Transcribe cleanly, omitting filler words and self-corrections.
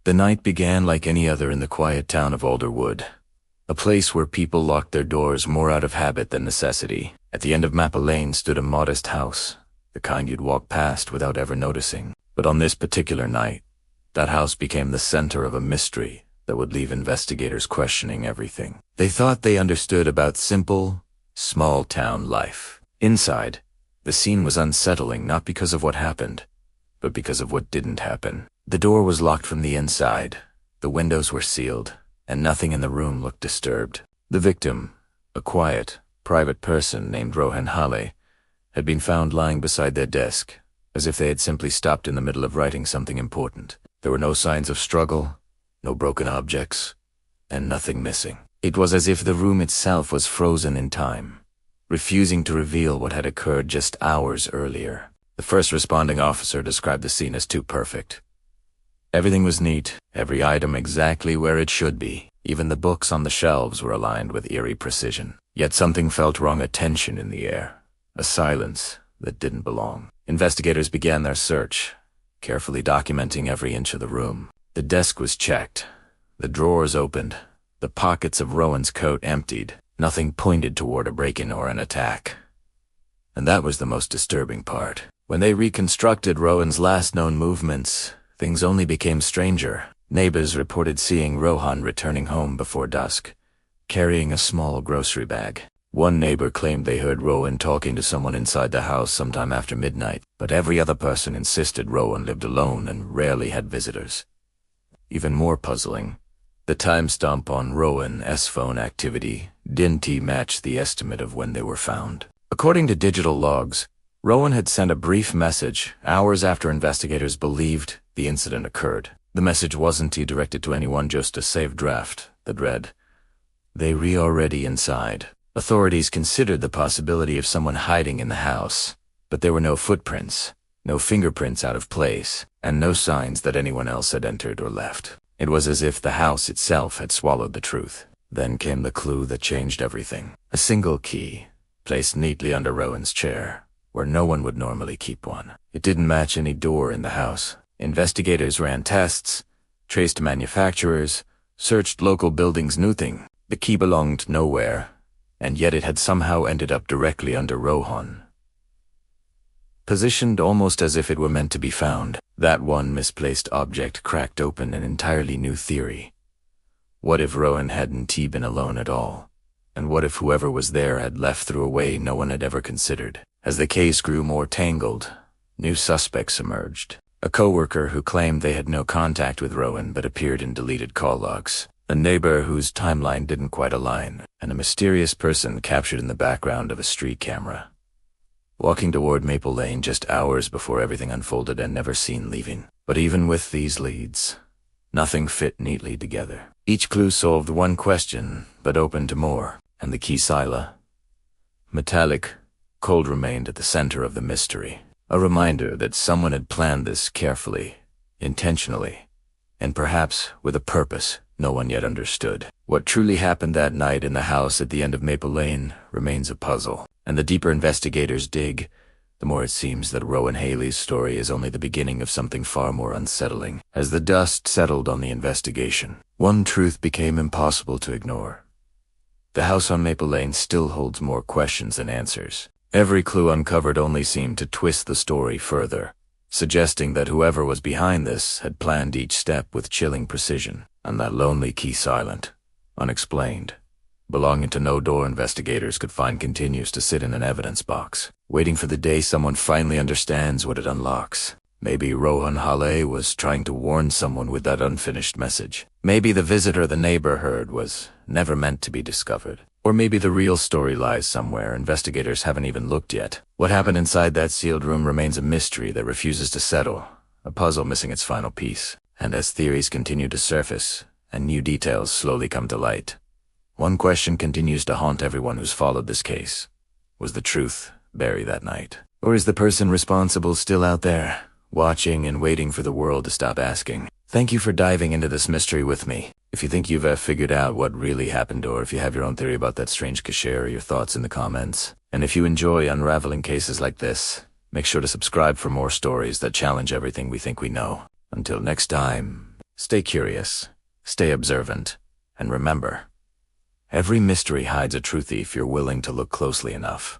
The night began like any other in the quiet town of Alderwood, a place where people locked their doors more out of habit than necessity. At the end of Maple Lane stood a modest house, the kind you'd walk past without ever noticing. But on this particular night, that house became the center of a mystery that would leave investigators questioning everything they thought they understood about simple, small-town life. Inside, the scene was unsettling not because of what happened, but because of what didn't happen. The door was locked from the inside, the windows were sealed, and nothing in the room looked disturbed. The victim, a quiet, private person named Rohan Hale, had been found lying beside their desk, as if they had simply stopped in the middle of writing something important. There were no signs of struggle, no broken objects, and nothing missing. It was as if the room itself was frozen in time, refusing to reveal what had occurred just hours earlier. The first responding officer described the scene as too perfect. Everything was neat, every item exactly where it should be. Even the books on the shelves were aligned with eerie precision. Yet something felt wrong, a tension in the air, a silence that didn't belong. Investigators began their search, carefully documenting every inch of the room. The desk was checked, the drawers opened, the pockets of Rowan's coat emptied. Nothing pointed toward a break-in or an attack. And that was the most disturbing part. When they reconstructed Rowan's last known movements, things only became stranger. Neighbors reported seeing Rohan returning home before dusk, carrying a small grocery bag. One neighbor claimed they heard Rowan talking to someone inside the house sometime after midnight, but every other person insisted Rowan lived alone and rarely had visitors. Even more puzzling, the timestamp on Rowan's phone activity didn't match the estimate of when they were found. According to digital logs, Rowan had sent a brief message hours after investigators believed the incident occurred. The message wasn't directed to anyone, just a saved draft that read, "They re already inside." Authorities considered the possibility of someone hiding in the house, but there were no footprints, no fingerprints out of place, and no signs that anyone else had entered or left. It was as if the house itself had swallowed the truth. Then came the clue that changed everything. A single key, placed neatly under Rowan's chair, where no one would normally keep one. It didn't match any door in the house. Investigators ran tests, traced manufacturers, searched local buildings. Nothing. The key belonged nowhere, and yet it had somehow ended up directly under Rohan, positioned almost as if it were meant to be found. That one misplaced object cracked open an entirely new theory. What if Rowan hadn't been alone at all? And what if whoever was there had left through a way no one had ever considered? As the case grew more tangled, new suspects emerged. A coworker who claimed they had no contact with Rowan but appeared in deleted call logs. A neighbor whose timeline didn't quite align, and a mysterious person captured in the background of a street camera, walking toward Maple Lane just hours before everything unfolded and never seen leaving. But even with these leads, nothing fit neatly together. Each clue solved one question, but opened to more, and the key Sila, metallic, cold, remained at the center of the mystery. A reminder that someone had planned this carefully, intentionally, and perhaps with a purpose no one yet understood. What truly happened that night in the house at the end of Maple Lane remains a puzzle, and the deeper investigators dig, the more it seems that Rowan Haley's story is only the beginning of something far more unsettling. As the dust settled on the investigation, one truth became impossible to ignore. The house on Maple Lane still holds more questions than answers. Every clue uncovered only seemed to twist the story further, suggesting that whoever was behind this had planned each step with chilling precision. And that lonely key, silent, unexplained, belonging to no door investigators could find, continues to sit in an evidence box, waiting for the day someone finally understands what it unlocks. Maybe Rohan Hale was trying to warn someone with that unfinished message. Maybe the visitor the neighbor heard was never meant to be discovered. Or maybe the real story lies somewhere investigators haven't even looked yet. What happened inside that sealed room remains a mystery that refuses to settle, a puzzle missing its final piece. And as theories continue to surface and new details slowly come to light, one question continues to haunt everyone who's followed this case. Was the truth buried that night? Or is the person responsible still out there, watching and waiting for the world to stop asking? Thank you for diving into this mystery with me. If you think you've figured out what really happened, or if you have your own theory about that strange case, share your thoughts in the comments. And if you enjoy unraveling cases like this, make sure to subscribe for more stories that challenge everything we think we know. Until next time, Stay curious, stay observant, and remember, every mystery hides a truth if you're willing to look closely enough.